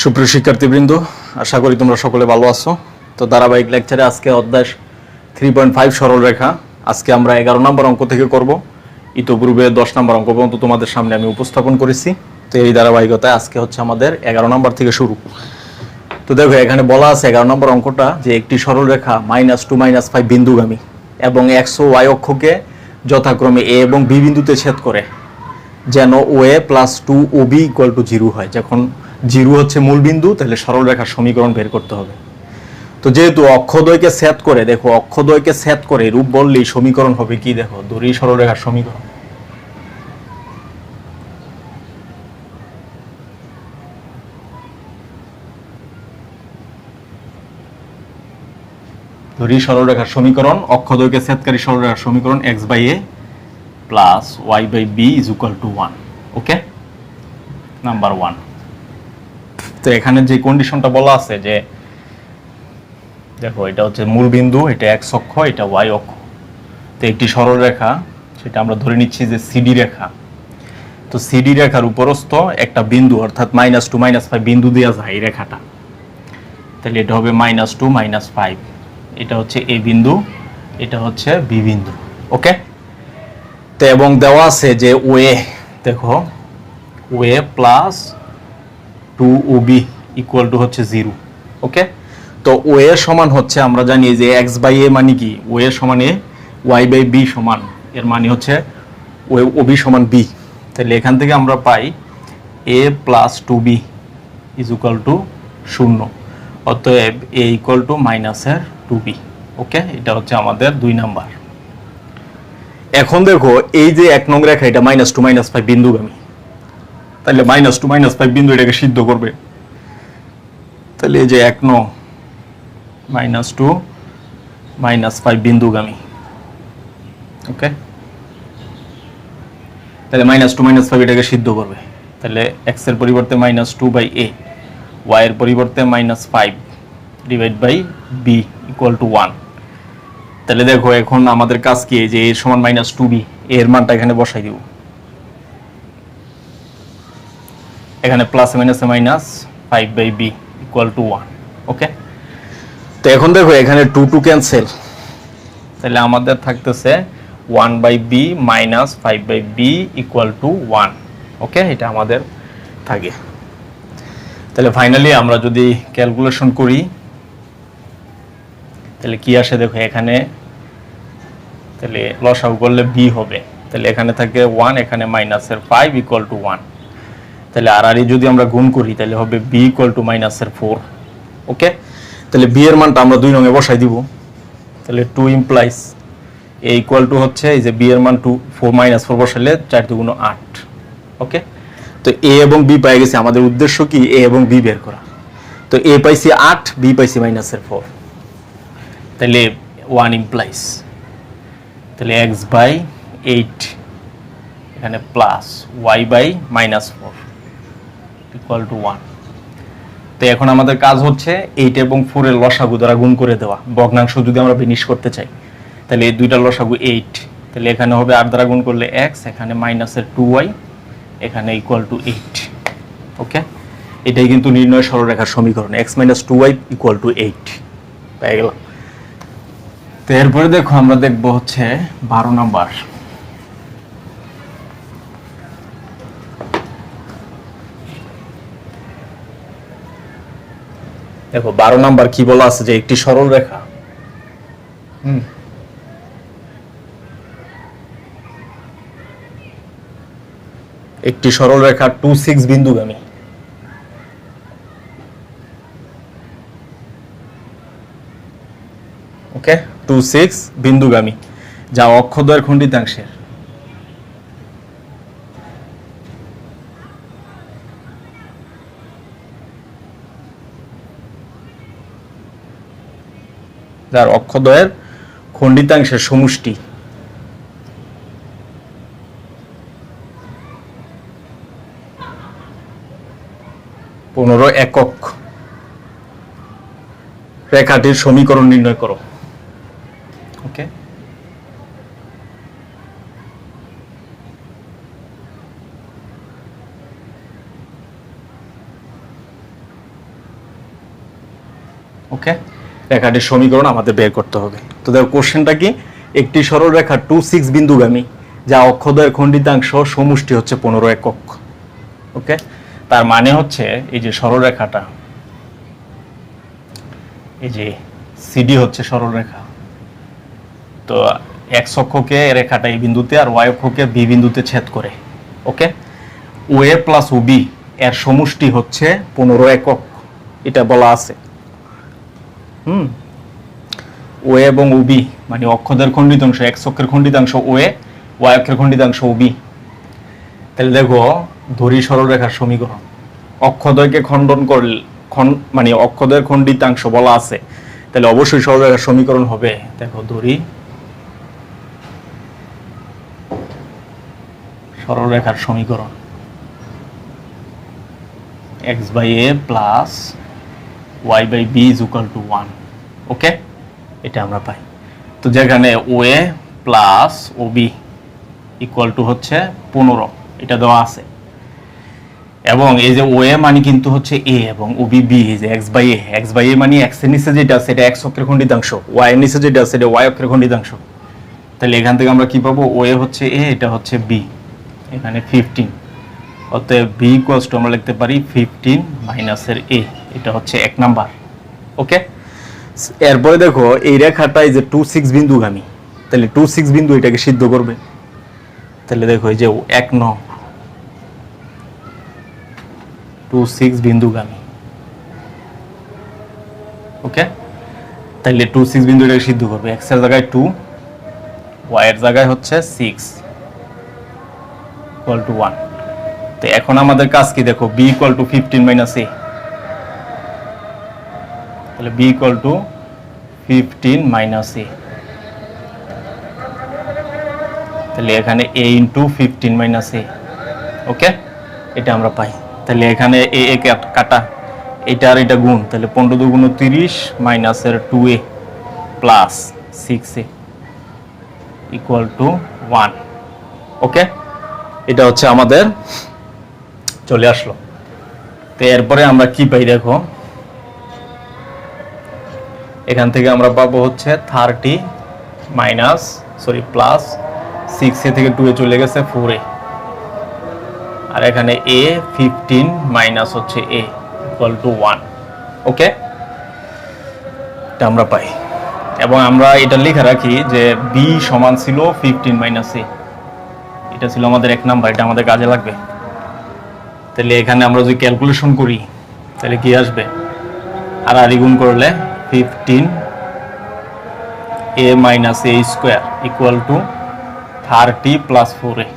সুপ্রিয় শিক্ষার্থীবৃন্দ, আশা করি তোমরা সকলে ভালো আছো। তো ধারাবাহিক লেকচারে আজকে অধ্যায় 3.5 সরলরেখা আজকে আমরা 11 নম্বর অঙ্ক থেকে করব। ইতোপূর্বে 10 নম্বর অঙ্ক পর্যন্ত তোমাদের সামনে আমি উপস্থাপন করেছি। তো এই ধারাবাহিকতায় আজকে হচ্ছে আমাদের 11 নম্বর থেকে শুরু। তো দেখো এখানে বলা আছে 11 নম্বর অঙ্কটা যে একটি সরলরেখা -2 -5 বিন্দুগামী এবং x ও y অক্ষকে যথাক্রমে a এবং b বিন্দুতে ছেদ করে যেন OA + 2OB = 0 হয়। যখন 0 হচ্ছে মূল বিন্দু তাহলে সরলরেখার সমীকরণ বের করতে হবে। তো যেহেতু অক্ষদ্বয়কে ছেদ করে, দেখো অক্ষদ্বয়কে ছেদ করে রূপ বললেই সমীকরণ হবে কি, দেখো ধরি সরলরেখার সমীকরণ। ধরি সরলরেখার সমীকরণ, অক্ষদ্বয়কে ছেদকারী সরলরেখার সমীকরণ x/a + y/b = 1। ওকে, নাম্বার 1। তো এখানে যে কন্ডিশনটা বলা আছে যে দেখো এটা হচ্ছে মূল বিন্দু, এটা x অক্ষ, এটা y অক্ষ। তো একটি সরলরেখা, সেটা আমরা ধরে নিচ্ছি যে CD রেখা। তো CD রেখার উপরস্থ একটা বিন্দু অর্থাৎ -2 -5 বিন্দু দেওয়া যায় এই রেখাটা। তাহলে এটা হবে -2 -5। এটা হচ্ছে A বিন্দু, এটা হচ্ছে B বিন্দু। ওকে, তো এবং দেওয়া আছে যে OA, দেখো OA + 2OB = হচ্ছে 0। ওকে, তো OA সমান হচ্ছে আমরা জানি যে x/a মানে কি, OA সমান a, y/b সমান, এর মানে হচ্ছে OB সমান b। তাহলে এখান থেকে আমরা পাই a + 2b = 0। অতএব a = -2b। ওকে, এটা হচ্ছে আমাদের 2 নাম্বার। এখন দেখো এই যে 1 নং রেখা, এটা -2 -5 বিন্দুগামী। তাহলে -2 -5 বিন্দু এটাকে সিদ্ধ করবে। তাহলে এই যে 1 নং -2 -5 বিন্দুগামী। ওকে, তাহলে -2 -5 এটাকে সিদ্ধ করবে। তাহলে x এর পরিবর্তে -2/a, y এর পরিবর্তে -5/b = 1। তাহলে দেখো এখন আমাদের কাজ কি, যে a সমান -2b, এর মানটা এখানে বসাই দিব। এখানে +-5/b = 1। ওকে, তো এখন দেখো এখানে 2 2 ক্যান্সেল, তাহলে আমাদের থাকতেছে 1/b - 5/b = 1। ওকে, এটা আমাদের থাকে। তাহলে ফাইনালি আমরা যদি ক্যালকুলেশন করি তাহলে কি আসে, দেখো এখানে তাহলে লসাগু করলে b হবে। তাহলে এখানে থাকে 1, এখানে -5 = 1। তাহলে আর যদি আমরা গুণ করি তাহলে হবে b = -4। ওকে, তাহলে b এর মানটা আমরা 2 নং এ বসাই দিব। তাহলে 2 ইমপ্লাইজ a = হচ্ছে এই যে b এর মান 2, 4 -4 বসালে 4 × 2 = 8। ওকে, তো a এবং b পেয়ে গেছে। আমাদের উদ্দেশ্য কি, a এবং b বের করা। তো a পাইছি 8, b পাইছি -4। তাহলে 1 ইমপ্লাইজ, তাহলে x/8 এখানে প্লাস y/-4 = 1। তো এখন আমাদের কাজ হচ্ছে 8 এবং 4 এর লসাগু দ্বারা গুণ করে দেওয়া। ভগ্নাংশ যদি আমরা বিনিশ করতে চাই তাহলে এই দুইটার লসাগু 8। তাহলে এখানে হবে 8 দ্বারা গুণ করলে x, এখানে -2y, এখানে = 8। ওকে, এটাই কিন্তু নির্ণয় সরলরেখার সমীকরণ, x - 2y = 8 পেয়ে গেলাম। তো এরপরে দেখো আমরা দেখবো হচ্ছে 12 নাম্বার। দেখো 12 নাম্বার কি বলা আছে, যে একটি সরল রেখা একটি সরল রেখা 2-6 বিন্দুগামী। ওকে, 2-6 বিন্দুগামী যা অক্ষদ্বয়ের খণ্ডিতাংশের খণ্ডিতাংশের সমষ্টি। 15 একক রেখাটির সমীকরণ নির্ণয় করো। ওকে, ওকে, রেখাটির সমীকরণ আমাদের বের করতে হবে। তো দেখো কোশ্চেনটা কি, একটি সরল রেখা 2 6 বিন্দুগামী যা অক্ষদ্বয়ের খণ্ডিতাংশ সমষ্টি হচ্ছে 15 একক। ওকে, তার মানে হচ্ছে এই যে সরল রেখাটা, এই যে সিডি হচ্ছে সরল রেখা, তো এক্স অক্ষকে রেখাটা এই বিন্দুতে আর ওয়াই অক্ষকে বি বিন্দুতে ছেদ করে। ওকে, ওএ প্লাস ওবি এর সমষ্টি হচ্ছে 15 একক, এটা বলা আছে। ওএ এবং ওবি মানে অক্ষদের খণ্ডিতাংশ, এক্স অক্ষের খণ্ডিতাংশ ওএ, ওয়াই অক্ষের খণ্ডিতাংশ ওবি। তাহলে দেখো ধরি সরল রেখার সমীকরণ, অক্ষদ্বয়কে খণ্ডন করলে মানে অক্ষদের খণ্ডিতাংশ বলা আছে, তাহলে অবশ্যই সরল রেখার সমীকরণ হবে। দেখো ধরি সরল রেখার সমীকরণ x by a plus y by b is equal to 1। Okay, এটা আমরা পাই। তো যেখানে OA plus OB equal to হচ্ছে 15, এটা দেওয়া আছে, এবং এই যে ওএ মানে কিন্তু হচ্ছে এ এবং ওবি বি, এই যে x by a, x by a মানে এক্স এর নিচে যেটা আছে এটা এক্স অক্ষের খণ্ডিতাংশ, ওয়াই এর নিচে যেটা আছে এটা ওয়াই অক্ষের খণ্ডিতাংশ। তাহলে এখান থেকে আমরা কি পাবো, ওএ হচ্ছে এ, এটা হচ্ছে বি, এখানে 15, অতএব বি ইকুয়ালস টু আমরা লিখতে পারি 15 মাইনাসের এ, এটা হচ্ছে 1 নাম্বার। ওকে, এরপরে দেখো এই রেখাটাই যে 2 6 বিন্দুগামী, তাহলে 2 6 বিন্দু এটাকে সিদ্ধ করবে। তাহলে দেখো এই যে 1 9 2 6 বিন্দুগামী। ওকে, তাহলে 2 6 বিন্দু এটাকে সিদ্ধ করবে, x এর জায়গায় 2, y এর জায়গায় হচ্ছে 6 ইকুয়াল টু 1। তো এখন আমাদের কাজ কি, দেখো b equal to 15 minus a, তাহলে b equal to 15 minus a, তাহলে এখানে a ইনটু 15 মাইনাস a। ওকে, এটা আমরা পাই। তাহলে এখানে a এ কাটা, এটা আর এটা গুণ, তাহলে 15 2 × 30 মাইনাসের 2a plus 6a equal to 1। Okay, এটা হচ্ছে আমাদের চলে আসলো। তো এরপরে আমরা কি পাই, দেখো এখান থেকে আমরা পাবো হচ্ছে 30 মাইনাস প্লাস 6a থেকে 2a চলে গেছে 4a, আর এখানে a 15 মাইনাস হচ্ছে a ইকুয়াল টু 1। ওকে, এটা আমরা পাই, এবং আমরা এটা লিখে রাখি যে b সমান ছিল 15 মাইনাস a, এটা ছিল আমাদের 1 নাম্বার, এটা আমাদের কাজে লাগবে। তাহলে এখানে আমরা যদি ক্যালকুলেশন করি তাহলে কি আসবে, আর গুণ করলে 15 a minus a square equal to 30 plus 4a।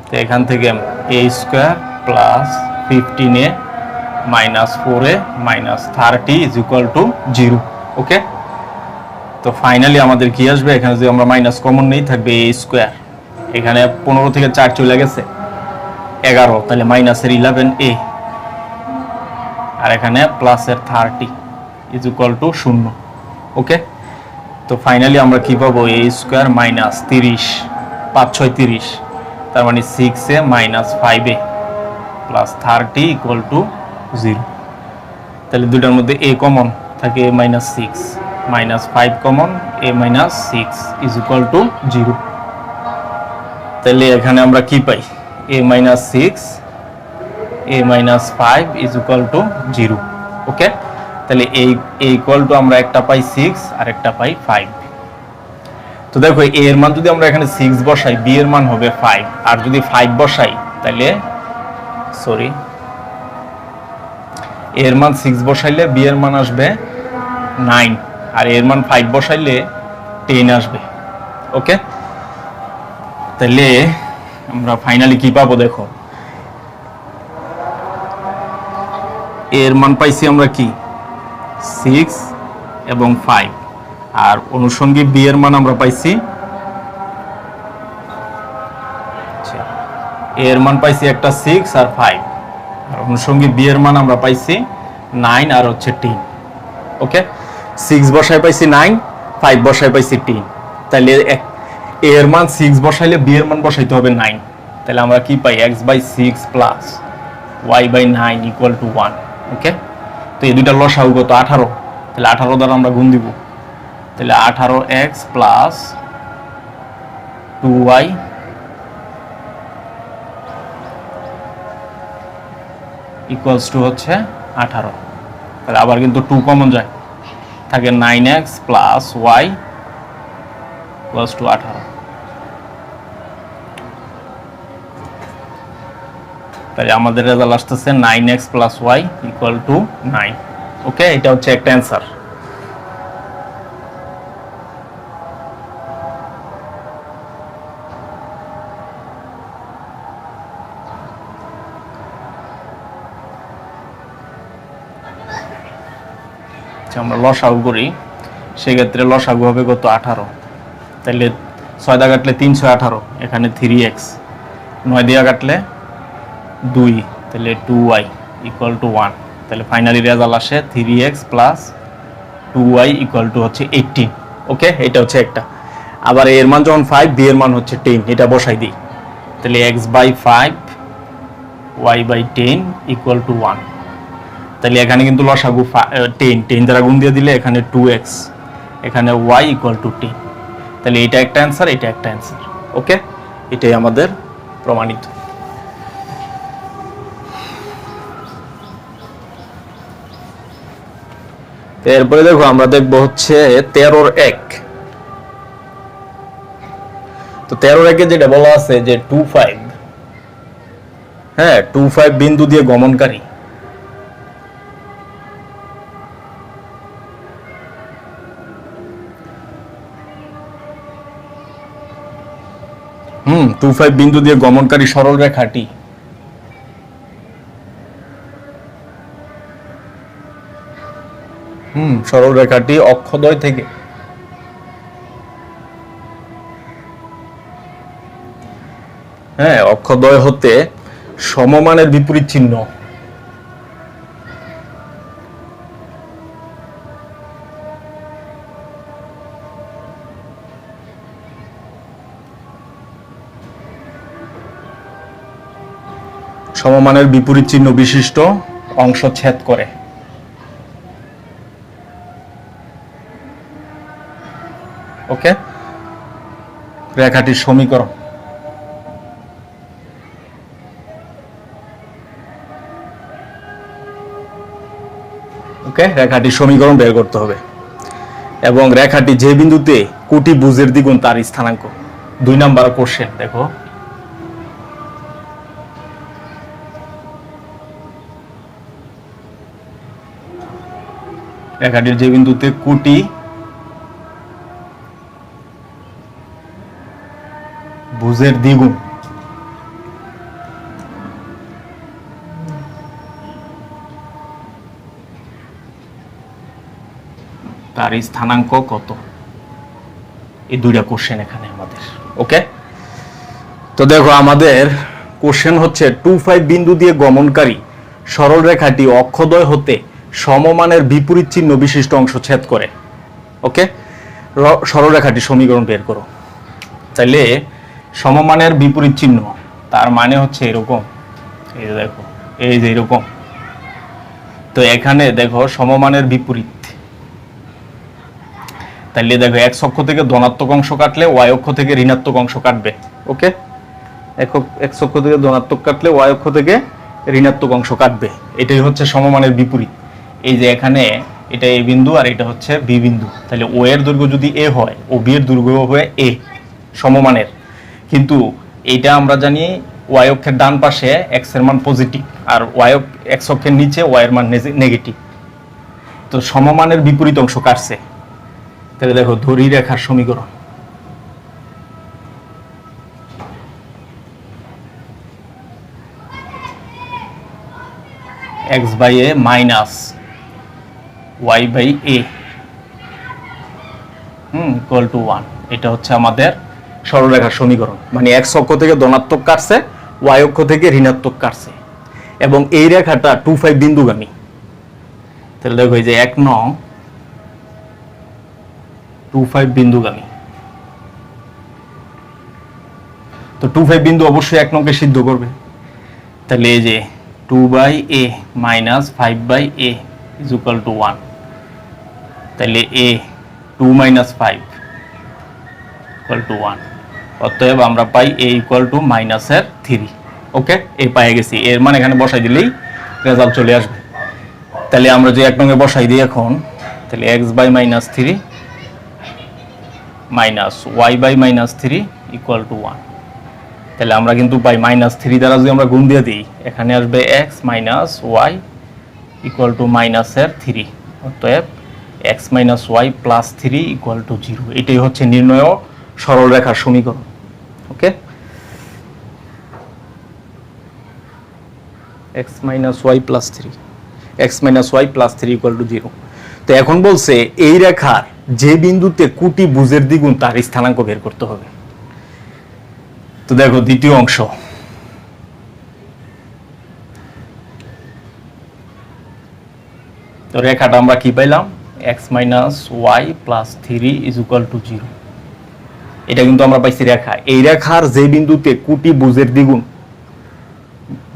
তো এখান থেকে a square plus 15a minus 4a minus 30 is equal two 0। ওকে, তো ফাইনালি আমাদের কি আসবে, এখানে যদি আমরা মাইনাস কমন নেই থাকবে a স্কোয়ার, এখানে 15 থেকে 4 চলে গেছে 11, তাহলে মাইনাসের 11a, আর এখানে প্লাসের 30 ইজ ইকুয়াল টু 0। ওকে, তো ফাইনালি আমরা কি পাবো, a স্কোয়ার মাইনাস 30 5 6 30, তার মানে 6a minus 5a plus 30 equal to 0। তাহলে দুটার মধ্যে a কমন থাকে, a minus 6 minus 5 common, a minus 6 is equal two 0। তাহলে এখানে আমরা কি পাই, a minus 6 a minus 5 is equal two 0। ওকে, তাহলে a ইকুয়াল টু আমরা একটা পাই 6 আর একটা পাই 5। তো দেখো a এর মান যদি আমরা এখানে 6 বসাই, b এর মান হবে 5, আর যদি 5 বসাই তাহলে a এর মান 6 বসাইলে b এর মান আসবে 9, আর a এর মান 5 বসাইলে 10 আসবে। ওকে, তাহলে আমরা ফাইনালি কি পাবো, দেখো a এর মান পাইছি আমরা কি 6 এবং 5, আর অনুষঙ্গিক b এর মান আমরা পাইছি, a এর মান পাইছি একটা 6 আর 5, আর অনুষঙ্গিক b এর মান আমরা পাইছি 9 আর হচ্ছে 10। ওকে, 6 বসায় পাইছি 9, 5 বসায় পাইছি 10, তাহলে a এর মান 6 বসাইলে b এর মান বসাইতে হবে 9, তাহলে আমরা কি পাই, x/6 plus y/9 equal to 1। ওকে, তো এই দুইটা লসাগু কত 18, তাহলে 18 দ্বারা আমরা গুণ দিব, তাহলে 18x plus 2y equals to হচ্ছে 18। তাহলে আবার কিন্তু 2 কমন যায়, থাকে 9x plus y equals to 18। তাহলে আমাদের রেজাল্ট আসতেছে 9x plus y equal to 9। ওকে, এটা হচ্ছে একটা অ্যান্সার। আমরা লসাগু করি, সেক্ষেত্রে লসাগু হবে কত 18, তাহলে 6 দিয়ে কাটলে 318, এখানে 3x, 9 দিয়ে কাটলে 2, তাহলে 2y ইকুয়াল টু 1। তাহলে ফাইনালি রেজাল্ট আসে 3x plus 2y equal to হচ্ছে 18। ওকে, এটা হচ্ছে একটা। আবার এর মান যখন 5, বি এর মান হচ্ছে 10, এটা বসাই দিই, তাহলে x by 5 y by 10 equal to 1। তাহলে এখানে কিন্তু লসাগু 10 দ্বারা গুণ দিয়ে দিলে এখানে 2x, এখানে y ইকুয়াল টু 10। তাহলে এটা একটা অ্যান্সার, এটা একটা অ্যান্সার। ওকে, এটাই আমাদের প্রমাণিত। এরপরে দেখো আমরা দেখবো হচ্ছে 13-র 1। তো 13-র 1-এ যেটা বলা আছে যে 25, হ্যাঁ 25 বিন্দু দিয়ে গমনকারী, হুম 25 বিন্দু দিয়ে গমনকারী সরল রেখাটি সরল রেখাটি অক্ষদ্বয় থেকে অক্ষদ্বয় হতে সমমানের বিপরীত চিহ্ন সমমানের বিপরীত চিহ্ন বিশিষ্ট অংশ ছেদ করে। ওকে, রেখাটির সমীকরণ। ওকে, রেখাটির সমীকরণ বের করতে হবে এবং রেখাটি যে বিন্দুতে কোটি ভুজের দ্বিগুণ তার স্থানাঙ্ক। 2 নাম্বার কোশ্চেন দেখো, রেখাটির যে বিন্দুতে কোটি ভুজের দ্বিগুণ তার স্থানাঙ্ক কত, এই দুইটা কোশ্চেন এখানে আমাদের। ওকে, তো দেখো আমাদের কোশ্চেন হচ্ছে 25 বিন্দু দিয়ে গমনকারী সরল রেখাটি অক্ষদ্বয় হতে সমমানের বিপরীত চিহ্ন বিশিষ্ট অংশ ছেদ করে। ওকে, সরল রেখাটির সমীকরণ বের করো। তাইলে সমমানের বিপরীত চিহ্ন তার মানে হচ্ছে এরকম, এই যে দেখো, এই যে এরকম। তো এখানে দেখো সমমানের বিপরীত, তাহলে দেখো x অক্ষ থেকে ধনাত্মক অংশ কাটলে y অক্ষ থেকে ঋণাত্মক অংশ কাটবে। ওকে, x অক্ষ থেকে ধনাত্মক কাটলে y অক্ষ থেকে ঋণাত্মক অংশ কাটবে, এটাই হচ্ছে সমমানের বিপরীত। এই যে এখানে এটা a বিন্দু আর এটা হচ্ছে b বিন্দু, তাহলে o এর দৈর্ঘ্য যদি a হয় ও b এর দৈর্ঘ্য হয় a, সমমানের। কিন্তু এইটা আমরা জানি y অক্ষের ডান পাশে x এর মান পজিটিভ আর x অক্ষের নিচে y এর মান নেগেটিভ। তো সমমানের বিপরীত অংশ কাটছে, তাহলে দেখো ধরি রেখার সমীকরণ। x by a minus y by a equal to 1। এটা হচ্ছে আমাদের সরলরেখার সমীকরণ, মানে x অক্ষ থেকে ধনাত্মক কাটছে, y অক্ষ থেকে ঋণাত্মক কাটছে এবং এই রেখাটা 25 বিন্দুগামী। তাহলে দেখো এই যে 1 নং 25 বিন্দুগামী। তো 25 বিন্দু অবশ্যই 1 নংকে সিদ্ধ করবে, তাহলে এই যে 2 by a minus 5 by a is equal to 1, তাহলে a 2 মাইনাস 5 ইকুয়াল টু 1, অতএব আমরা পাই a ইকুয়াল টু মাইনাসের 3। ওকে, এই পেয়ে গেছি, এর মানে এখানে বসাই দিলেই রেজাল্ট চলে আসবে। তাহলে আমরা যে এক নঙ্গে বসাই দিই এখন, তাহলে x by minus 3 minus y by minus 3 equal to 1। তাহলে আমরা কিন্তু পাই মাইনাস 3 দ্বারা যদি আমরা গুণ দিয়ে দিই, এখানে আসবে x minus y equal to মাইনাসের 3, অতএব x minus y plus 3 equal two 0। এটাই হচ্ছে নির্ণয় সরল রেখার সমীকরণ। ওকে, x minus y plus 3, x minus y plus 3 equal two 0। তো এখন বলছে এই রেখার যে বিন্দুতে কোটি ভুজের দ্বিগুণ তার স্থানাঙ্ক বের করতে হবে। তো দেখো দ্বিতীয় অংশ, তো রেখাটা আমরা কি পাইলাম, x minus y plus 3 is equal two 0। এটা কিন্তু আমরা পাইছি রেখা, এই রেখার যে বিন্দুতে কোটি ভুজের দ্বিগুণ,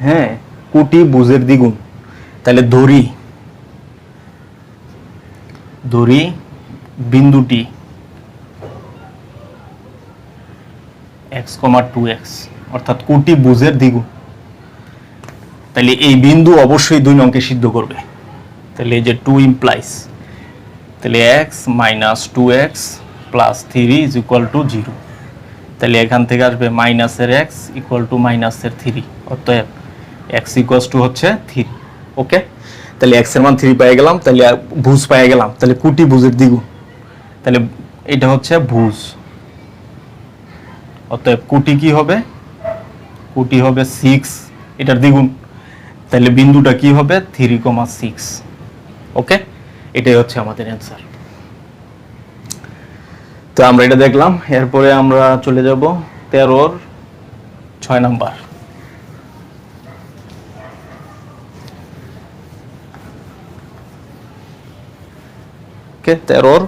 হ্যাঁ কোটি ভুজের দ্বিগুণ, তাহলে ধরি বিন্দুটি x, 2x অর্থাৎ কোটি ভুজের দ্বিগুণ, তাহলে এই বিন্দু অবশ্যই দুই অঙ্কে সিদ্ধ করবে। তাহলে এই যে 2 ইমপ্লাইজ, তাহলে x minus 2x plus 3 is equal two 0। তাহলে এখান থেকে আসবে মাইনাসের x ইকুয়াল টু মাইনাসের 3, অতএব x ইকুয়ালস টু হচ্ছে 3। ওকে, তাহলে x এর মান 3 পেয়ে গেলাম, তাহলে ভুজ পেয়ে গেলাম, তাহলে কোটি ভুজের দ্বিগুণ, তাহলে এটা হচ্ছে ভুজ, অতএব কোটি কি হবে, কোটি হবে 6 এটার দ্বিগুণ, তাহলে বিন্দুটা কি হবে 3,6। ওকে, এটাই হচ্ছে আমাদের অ্যান্সার। তো আমরা এটা দেখলাম, এরপরে আমরা চলে যাব 13-র 6 নাম্বার। ওকে, 13-র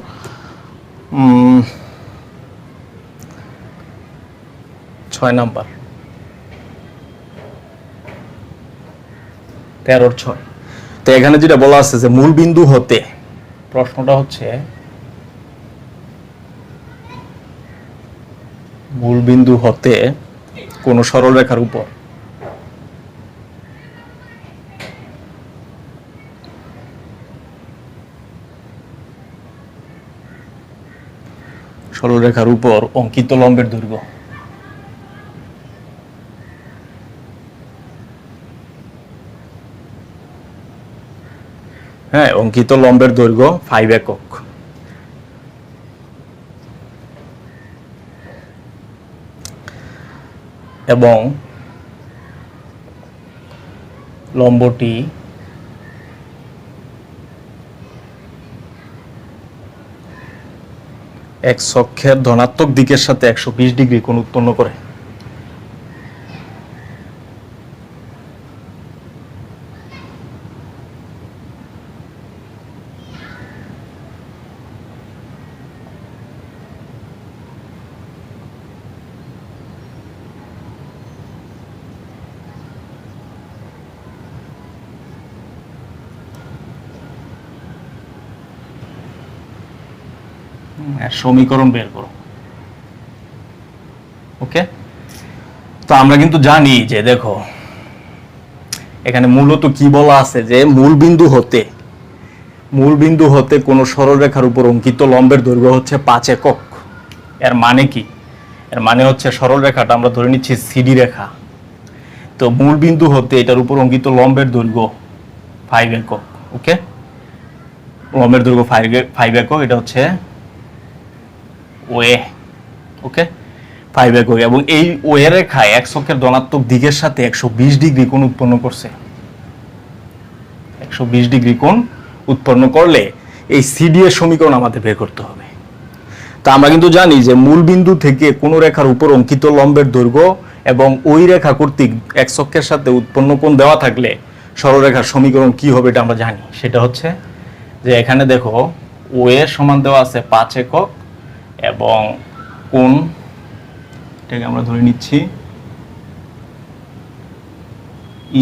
6 নাম্বার, 13-র 6। তো এখানে যেটা বলা আছে যে মূল বিন্দু হতে, প্রশ্নটা হচ্ছে মূল বিন্দু হতে কোন সরল রেখার উপর সরলরেখার উপর অঙ্কিত লম্বের দৈর্ঘ্য, হ্যাঁ অঙ্কিত লম্বের দৈর্ঘ্য 5 একক, এবং লম্বটি এক অক্ষের ধনাত্মক দিকের সাথে 120 ডিগ্রি কোণ উৎপন্ন করে। সমীকরণ বের করো। ওকে, তো আমরা কিন্তু জানি যে দেখো এখানে মূলত কি বলা আছে যে মূল বিন্দু হতে কোন সরলরেখার উপর অঙ্কিত লম্বের দৈর্ঘ্য হচ্ছে 5 একক। এর মানে কি, এর মানে হচ্ছে সরলরেখাটা আমরা ধরে নিচ্ছি সিডি রেখা, তো মূল বিন্দু হতে এটার উপর অঙ্কিত লম্বের দৈর্ঘ্য 5 একক। ওকে, লম্বের দৈর্ঘ্য 5 একক, এটা হচ্ছে ওয়ে। ওকে, 5 একক, এবং এই ওয়ে রেখায় এক অক্ষের ধনাত্মক দিকের সাথে 120 ডিগ্রি কোণ উৎপন্ন করছে। 120 ডিগ্রি কোণ উৎপন্ন করলে এই সিডি এর সমীকরণ আমাদের বের করতে হবে। তা আমরা কিন্তু জানি যে মূল বিন্দু থেকে কোন রেখার উপর অঙ্কিত লম্বের দৈর্ঘ্য এবং ওই রেখা কর্তৃক এক অক্ষের সাথে উৎপন্ন কোণ দেওয়া থাকলে সরলরেখার সমীকরণ কি হবে এটা আমরা জানি। সেটা হচ্ছে যে এখানে দেখো ওয়ে সমান দেওয়া আছে 5 একক এবং কোণ এটাকে আমরা ধরে নিচ্ছি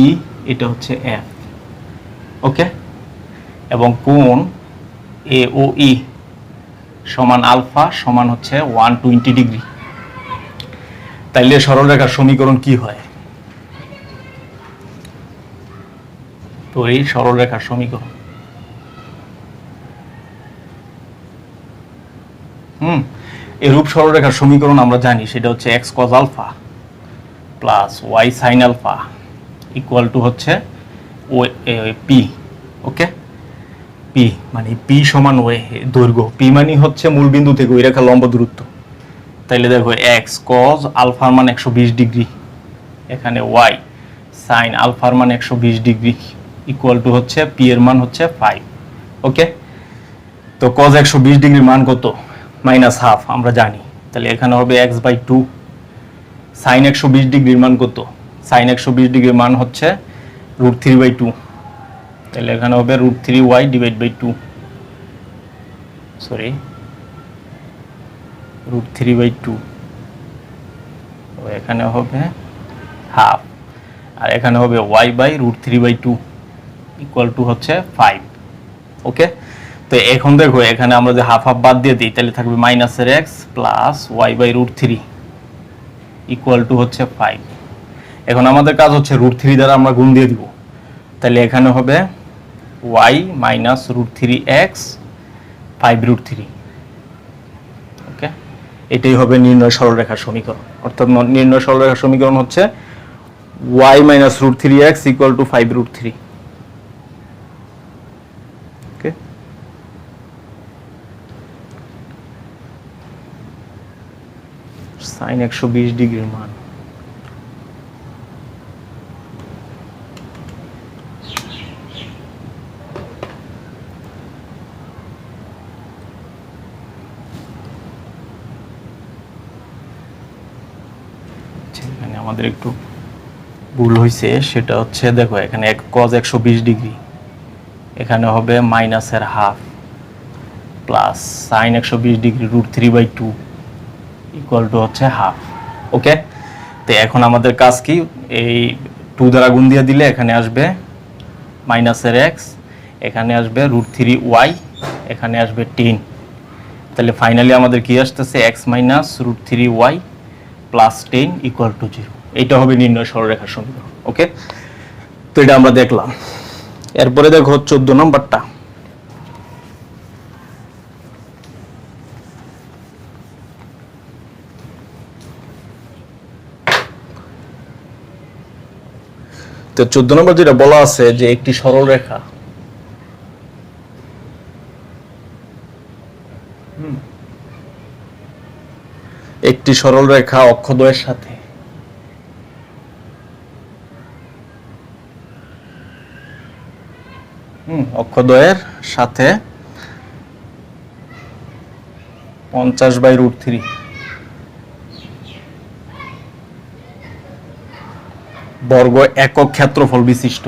ই, এটা হচ্ছে এফ। ওকে, এবং কোণ AOE সমান আলফা সমান হচ্ছে 120 ডিগ্রি। তাইলে সরলরেখার সমীকরণ কি হয়? তো এই সরলরেখার সমীকরণ এরূপ সরলরেখার সমীকরণ আমরা জানি, সেটা হচ্ছে x cos alpha plus y sin alpha equal to হচ্ছে p। ওকে, p মানে p সমান ওয়ে দৈর্ঘ্য, p মানে হচ্ছে মূল বিন্দু থেকে ওই রেখার লম্ব দূরত্ব। তাইলে দেখো x cos আলফার মান 120 ডিগ্রি, এখানে y sin আলফার মান 120 ডিগ্রি ইকুয়াল টু হচ্ছে p এর মান হচ্ছে 5। ওকে, তো cos 120 ডিগ্রির মান কত? -12 আমরা জানি, তাহলে এখানে হবে x/2। sin 120 ডিগ্রির মান কত? sin 120 ডিগ্রির মান হচ্ছে √3/2, তাহলে এখানে হবে √3y / 2, সরি √3/2, তো এখানে হবে হাফ, আর এখানে হবে y/√3/2 ইকুয়াল টু হচ্ছে 5। ওকে, তো এখন দেখো এখানে আমরা যে হাফ হাফ বাদ দিয়ে দিই, তাহলে থাকবে -x plus y/√3 equal to হচ্ছে 5। এখন আমাদের কাজ হচ্ছে √3 দ্বারা আমরা গুণ দিয়ে দিব, তাহলে এখানে হবে y - √3x 5√3। ওকে, এটাই হবে নির্ণয় সরলরেখার সমীকরণ। অর্থাৎ নির্ণয় সরলরেখার সমীকরণ হচ্ছে y - √3x equal to 5√3। Okay, sin 120 ডিগ্রির মান আমাদের একটু ভুল হয়েছে, সেটা হচ্ছে দেখো এখানে cos 120 ডিগ্রি, এখানে হবে মাইনাসের half plus sin 120 degree √3/2 equal to হচ্ছে হাফ। ওকে, তো এখন আমাদের কাজ কি? এই 2 দ্বারা গুণ দিয়ে দিলে এখানে আসবে -x, এখানে আসবে √3y, এখানে আসবে 10, তাহলে ফাইনালি আমাদের কি আসতেছে x - √3y plus 10 equal two 0। এইটা হবে নির্ণয় সরলরেখার সমীকরণ। ওকে, তো এটা আমরা দেখলাম। এরপরে দেখো 14 নম্বরটা। তো 14 নম্বর যেটা বলা আছে যে একটি সরলরেখা অক্ষদ্বয়ের সাথে অক্ষদ্বয়ের সাথে 50/√3 বর্গ একক ক্ষেত্রফল বিশিষ্ট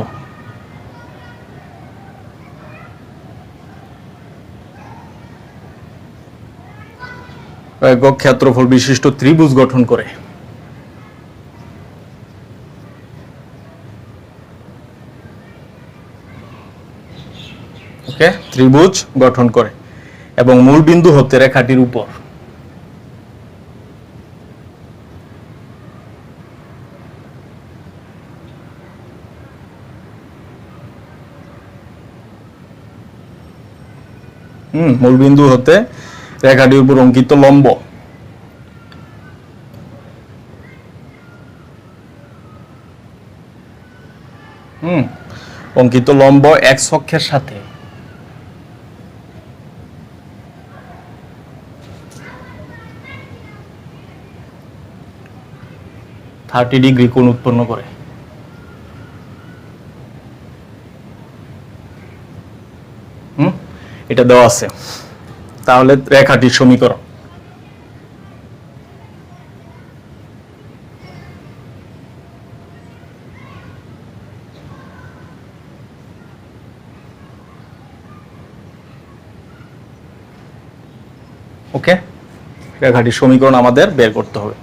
একক ক্ষেত্রফল বিশিষ্ট ত্রিভুজ গঠন করে। ওকে, ত্রিভুজ গঠন করে এবং মূল বিন্দু হতে রেখাটির উপর মূলবিন্দু হতে রেখাটির উপর অঙ্কিত লম্ব x অক্ষের সাথে (30° কোণ উৎপন্ন করে। এটা দেওয়া আছে, তাহলে রেখাটির সমীকরণ ওকে, রেখাটির সমীকরণ আমাদের বের করতে হবে।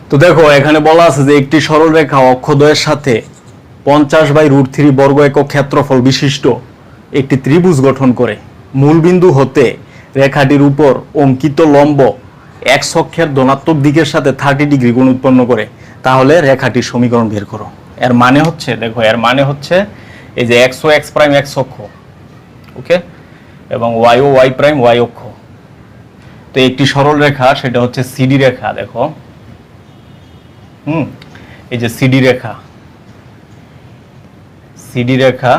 তো দেখো এখানে বলা আছে যে একটি সরলরেখা অক্ষদ্বয়ের সাথে 50/√3 বর্গ একক ক্ষেত্রফল বিশিষ্ট একটি ত্রিভুজ গঠন করে মূলবিন্দু হতে রেখাটির উপর অঙ্কিত লম্ব এক্স অক্ষের ধনাত্মক দিকের সাথে 30 ডিগ্রি কোণ উৎপন্ন করে, তাহলে রেখাটির সমীকরণ বের করো। এর মানে হচ্ছে, দেখো এর মানে হচ্ছে এই যে এক্স ও এক্স প্রাইম এক্স অক্ষ, ওকে, এবং ওয়াই ও ওয়াই প্রাইম ওয়াই অক্ষ। তো একটি সরল রেখা, সেটা হচ্ছে সিডি রেখা। দেখো এই যে সিডি রেখা, সিডি রেখা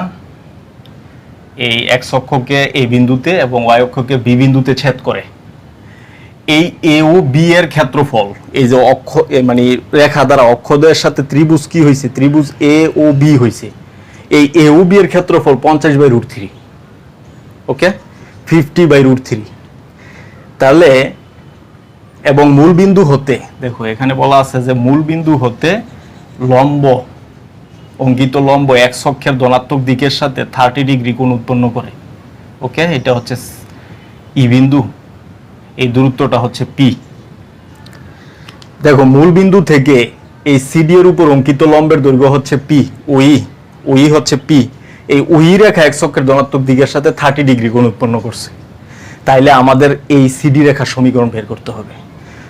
এই এক্স অক্ষকে এই বিন্দুতে এবং ওয়াই অক্ষকে বি বিন্দুতে ছেদ করে। এই এ ও বি এর ক্ষেত্রফল, এই যে অক্ষ মানে রেখা দ্বারা অক্ষদ্বয়ের সাথে ত্রিভুজ কি হয়েছে, ত্রিভুজ এ ও বি হয়েছে। এই এ ও বি এর ক্ষেত্রফল 50/√3, ওকে, 50/√3। তাহলে এবং মূল বিন্দু হতে, দেখো এখানে বলা আছে যে মূল বিন্দু হতে লম্ব, অঙ্কিত লম্ব এক্স অক্ষের ধনাত্মক দিকের সাথে 30 ডিগ্রি কোণ উৎপন্ন করে, ওকে। এটা হচ্ছে ই বিন্দু, এই দূরত্বটা হচ্ছে পি। দেখো মূল বিন্দু থেকে এই সিডি এর উপর অঙ্কিত লম্বের দৈর্ঘ্য হচ্ছে পি, ওই হচ্ছে পি। এই ওই রেখা এক্স অক্ষের ধনাত্মক দিকের সাথে 30 ডিগ্রি কোণ উৎপন্ন করছে। তাইলে আমাদের এই সিডি রেখার সমীকরণ বের করতে হবে।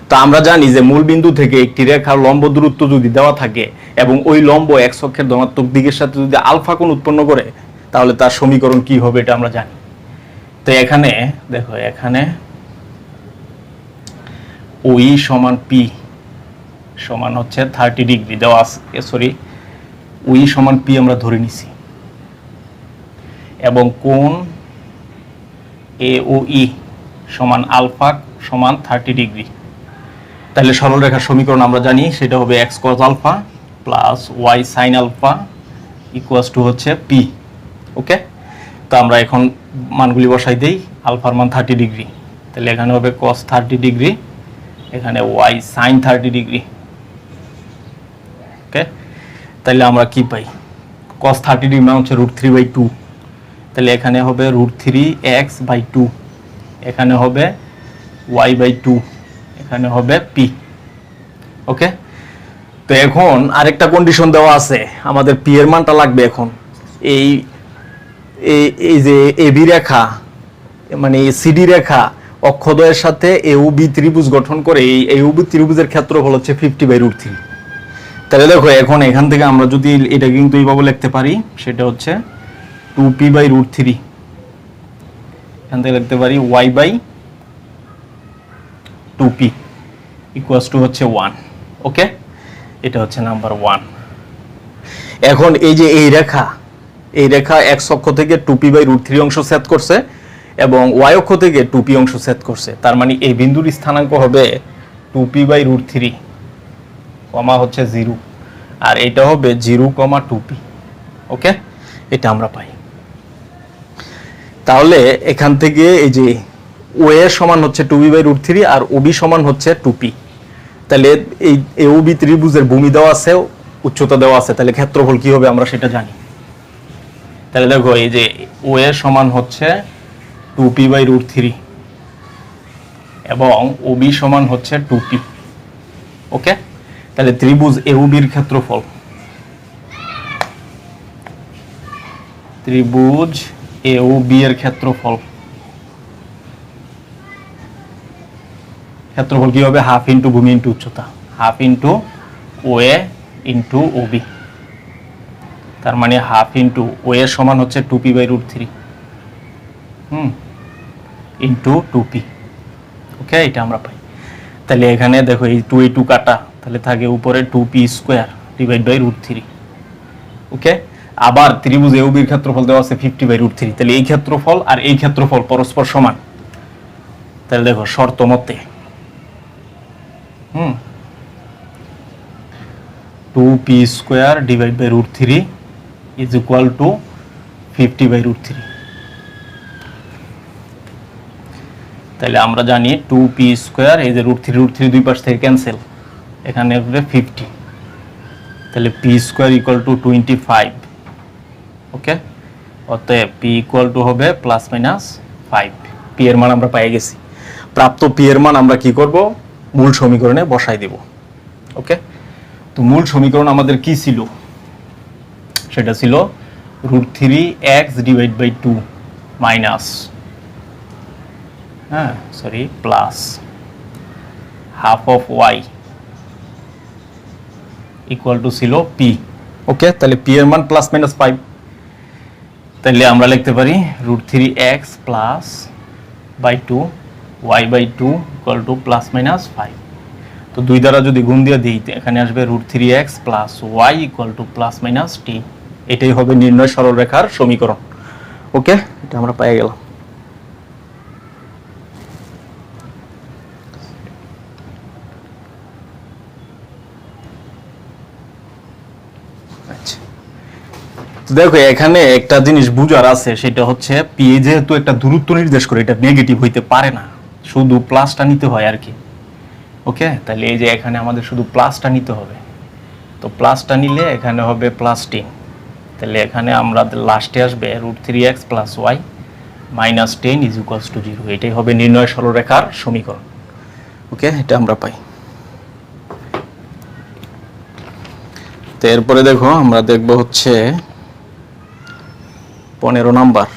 তো আমরা জানি যে মূল বিন্দু থেকে একটি রেখার লম্ব দূরত্ব যদি দেওয়া থাকে এবং ওই লম্ব এক্স অক্ষের ধনাত্মক দিকের সাথে যদি আলফা কোণ উৎপন্ন করে, তাহলে তার সমীকরণ কি হবে এটা আমরা জানি। তো এখানে দেখো, এখানে ওই সমান পি সমান হচ্ছে 30 ডিগ্রি দেওয়া আছে, সরি, ওই সমান পি আমরা ধরে নিছি, এবং কোণ এ ও ই সমান আলফা সমান 30 ডিগ্রি। তাহলে সরল রেখার সমীকরণ আমরা জানি, সেটা হবে x cos alpha plus y sine alpha equals to হচ্ছে পি, ওকে। তো আমরা এখন মানগুলি বসাই দেই। আলফার মান 30 ডিগ্রি, তাহলে এখানে হবে কস 30 ডিগ্রি, এখানে ওয়াই সাইন 30 ডিগ্রি, ওকে। তাহলে আমরা কি পাই, কস 30 ডিগ্রি মানে হচ্ছে √3/2, তাহলে এখানে হবে √3x/2, এখানে হবে y/2, এখানে হবে পি, ওকে। তো এখন আরেকটা কন্ডিশন দেওয়া আছে, আমাদের পি এর মানটা লাগবে। এখন এই এই যে এবি রেখা মানে সিডি রেখা অক্ষদ্বয়ের সাথে এউবি ত্রিভুজ গঠন করে, এই এউবি ত্রিভুজের ক্ষেত্রফল হচ্ছে 50/√3। তাহলে দেখো এখন এখান থেকে আমরা যদি এটা কিন্তু এইভাবে লিখতে পারি, সেটা হচ্ছে 2p/√3, এখান থেকে লিখতে পারি y/2p ইকুয়ালস টু হচ্ছে 1, ওকে। এটা হচ্ছে নাম্বার 1। এখন এই যে এই রেখা এক্স অক্ষ থেকে 2p/√3 অংশ ছেদ করছে এবং ওয়াই অক্ষ থেকে 2p অংশ ছেদ করছে। তার মানে এই বিন্দুর স্থানাঙ্ক হবে 2p/√3 কমা হচ্ছে 0, আর এটা হবে 0,2p, ওকে। এটা আমরা পাই। তাহলে এখান থেকে এই যে ও এর সমান হচ্ছে 2p/√3 আর ওবি সমান হচ্ছে 2p। তাহলে এই এওবি ত্রিভুজের ভূমি দেওয়া আছে, উচ্চতা দেওয়া আছে, তাহলে ক্ষেত্রফল কি হবে আমরা সেটা জানি। তাহলে দেখো এই যে ও এর সমান হচ্ছে 2p/√3 এবং ওবি সমান হচ্ছে 2p, ওকে। তাহলে ত্রিভুজ এওবির ক্ষেত্রফল, ত্রিভুজ এওবি এর ক্ষেত্রফল কি হবে, হাফ ইন্টু ভূমি ইন্টু উচ্চতা, হাফ ইন্টু ও এ ইন্টু ওবি। তার মানে হাফ ইন্টু ও এর সমান হচ্ছে 2p/√3 ইন্টু 2p, ওকে। এটা আমরা পাই। তাহলে এখানে দেখো এই 2 কাটা, তাহলে থাকে উপরে 2p² / √3, ওকে। আবার ত্রিভুজ এওবির ক্ষেত্রফল দেওয়া আছে 50/√3, তাহলে এই ক্ষেত্রফল আর এই ক্ষেত্রফল পরস্পর সমান। তাহলে দেখো শর্ত মতে 2p² / √3 = 50/√3। তাহলে আমরা জানি 2p², এই যে √3 দুই পাশ থেকে ক্যান্সেল, এখানে হবে 50, তাহলে p² = 25, ওকে। অতএব p = হবে ±5। p এর মান আমরা পেয়ে গেছি। প্রাপ্ত p এর মান আমরা কি করব, মূল সমীকরণে বসাই দেব, ওকে। তো মূল সমীকরণ আমাদের কি ছিল, সেটা ছিল √3x / 2 minus sorry plus half of y equal to ছিল পি। ওকে, তাহলে পি এর মান প্লাস মাইনাস 5, তাহলে আমরা লিখতে পারি √3x plus by 2 y by 2 equal to plus minus 5। তো 2 দ্বারা যদি গুণ দিয়ে দিই এখানে আসবে √3x plus y equal to plus minus t। এটাই হবে নির্ণয় সরলরেখার সমীকরণ। ওকে, এটা আমরা পেয়ে গেলাম। দেখো এখানে একটা জিনিস বুঝার আছে, সেটা হচ্ছে পি যেহেতু একটা দূরত্ব নির্দেশ করে, এটা নেগেটিভ হইতে পারে না, শুধু প্লাসটা নিতে হয় আর কি। ওকে, তাহলে এই যে এখানে আমাদের শুধু প্লাসটা নিতে হবে, তো প্লাসটা নিলে এখানে হবে প্লাস 10, তাহলে এখানে আমরা লাস্টে আসবে √3x plus y minus 10 is equals to 0। এটাই হবে নির্ণয় সরলরেখার সমীকরণ। ওকে, এটা আমরা পাই। তো এরপরে দেখো আমরা দেখব হচ্ছে 15 নাম্বার।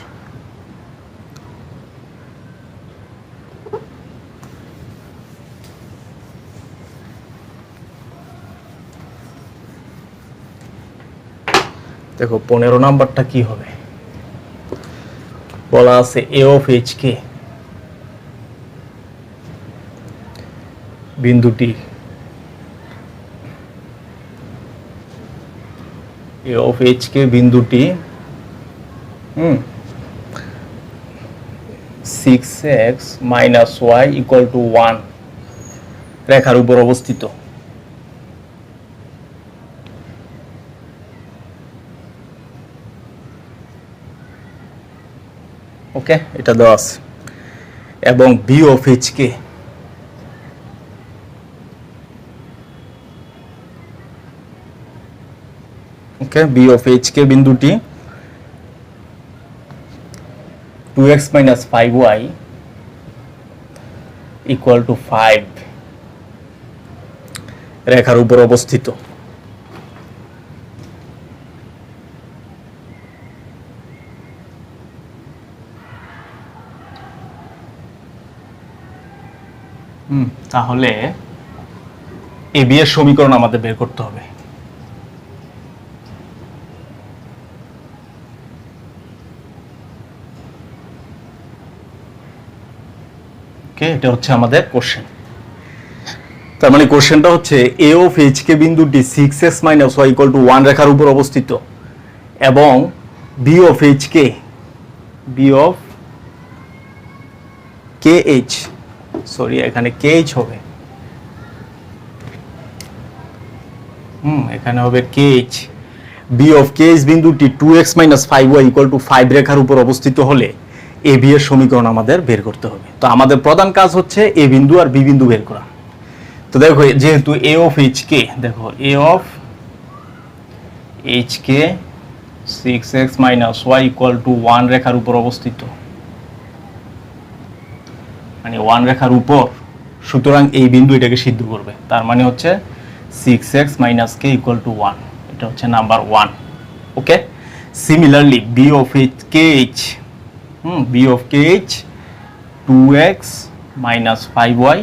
দেখো 15 নাম্বারটা কি হবে, বলা আছে এ অফ এইচ কে বিন্দুটি এ অফ এইচ কে বিন্দুটি 6x minus y equal to 1 রেখার উপর অবস্থিত। ওকে, এটা দেওয়া আছে। এবং B of h k okay, B of h k বিন্দুটি 2x minus 5y equal to 5 রেখার উপর অবস্থিত। তাহলে এ বি এর সমীকরণ আমাদের বের করতে হবে। এটা হচ্ছে আমাদের কোশ্চেন। তার মানে কোশ্চেনটা হচ্ছে এ অফ এইচ কে বিন্দুটি 6x minus y equal to 1 রেখার উপর অবস্থিত এবং B of h k h sorry এখানে কে এইচ হবে, এখানে হবে k h. B of k h বিন্দুটি 2x minus 5y equal to 5 রেখার উপর অবস্থিত হলে এ বি এর সমীকরণ আমাদের বের করতে হবে। তো আমাদের প্রধান কাজ হচ্ছে এ বিন্দু আর বি বিন্দু বের করা। তো দেখো যেহেতু এ অফ এইচ কে, দেখো a of h k 6x minus y equal to 1 রেখার উপর অবস্থিত, মানে 1 রেখার উপর, সুতরাং এই বিন্দু এটাকে সিদ্ধ করবে। তার মানে হচ্ছে 6x minus K equal to 1, এটা হচ্ছে number 1। Okay, similarly B of h k h B of k h 2x minus 5y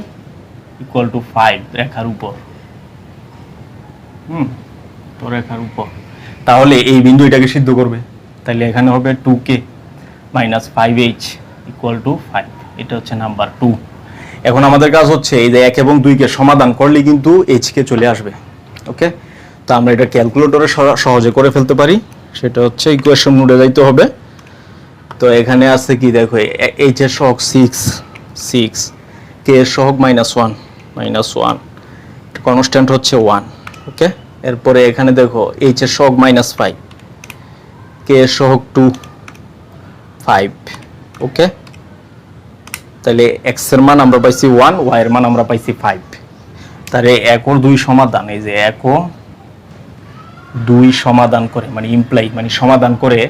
equal to 5 রেখার উপর, তো রেখার উপর, তাহলে এই বিন্দু এটাকে সিদ্ধ করবে। তাহলে এখানে হবে 2k minus 5h equal to 5, এটা হচ্ছে নাম্বার 2। এখন আমাদের কাজ হচ্ছে এই যে 1 এবং 2 কে সমাধান করলে কিন্তু h কে চলে আসবে। ওকে, তো আমরা এটা ক্যালকুলেটরে সহজে করে ফেলতে পারি, সেটা হচ্ছে ইকুয়েশন নোটে যাইতে হবে। তো এখানে আছে কি, দেখো এইচ এর সহগ 6, কে এর সহগ -1, কনস্ট্যান্ট হচ্ছে 1। ওকে, এরপরে এখানে দেখো এইচ এর সহগ -5, কে এর সহগ 2, 5। ওকে, তাহলে এক্স এর মান আমরা পাইছি 1, ওয়াই এর মান আমরা পাইছি 5। তাহলে 1 ও 2 সমাধান, এই যে 1 ও 2 সমাধান করে মানে ইমপ্লাই মানে সমাধান করে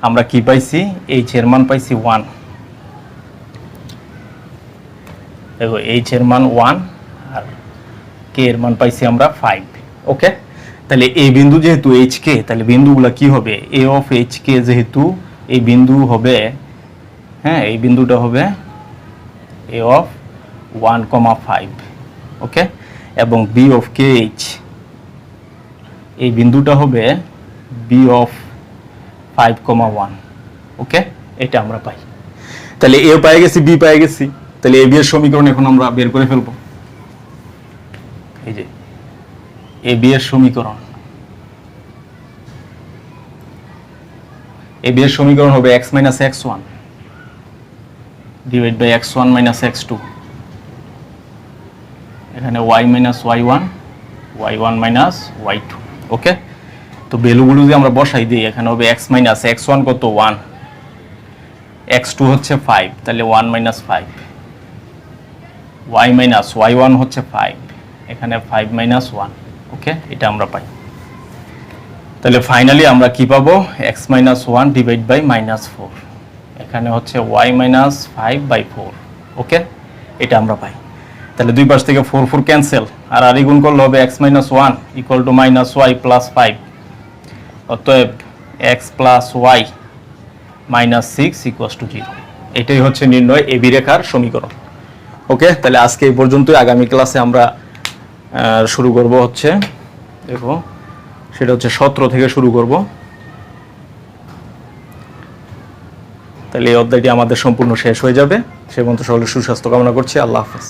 আমরা কি পাইছি, এইচ এর মান পাইছি 1। দেখো এইচ এর মান 1 আর কে এর মান পাইছি আমরা 5। ওকে, তাহলে এই বিন্দু যেহেতু এইচ কে, তাহলে বিন্দুগুলো কি হবে, এ অফ এইচ কে যেহেতু এই বিন্দু হবে হ্যাঁ, এই বিন্দুটা হবে এ অফ 1,5, ওকে, এবং বি অফ কে এইচ, এই বিন্দুটা হবে বি অফ 5,1, ওকে, এটা আমরা পাই। তাহলে এ পেয়ে গেছি, বি পেয়ে গেছি, তাহলে এ বি এর সমীকরণ এখন আমরা বের করে ফেলবো। এই যে এ বি এর সমীকরণ, এ বি এর সমীকরণ হবে x minus x1 divide by x1 minus x2, এখানে y minus y1, y1 minus y2, ওকে। তো ভ্যালুগুলো যদি আমরা বসাই দিই, এখানে হবে x মাইনাস x1 কত 1, x2 হচ্ছে 5, তাহলে 1 মাইনাস 5, y মাইনাস y1 হচ্ছে 5, এখানে 5 মাইনাস 1, ওকে, এটা আমরা পাই। তাহলে ফাইনালি আমরা কি পাবো, x minus 1 divide by minus 4, এখানে হচ্ছে y মাইনাস 5 বাই 4, ওকে, এটা আমরা পাই। তাহলে দুই পাশ থেকে 4 4 ক্যান্সেল, আর আরি গুণ করলে হবে x minus 1 equal to minus y plus 5, অতএব x plus y minus 6 equals to 0। এটাই হচ্ছে নির্ণয় এবি রেখার সমীকরণ, ওকে। তাহলে আজকে এই পর্যন্তই, আগামী ক্লাসে আমরা শুরু করব হচ্ছে, দেখো সেটা হচ্ছে 17 থেকে শুরু করব। তাহলে এই অধ্যায়টি আমাদের সম্পূর্ণ শেষ হয়ে যাবে। সে পর্যন্ত সকলের সুস্বাস্থ্য কামনা করছি। আল্লাহ হাফেজ।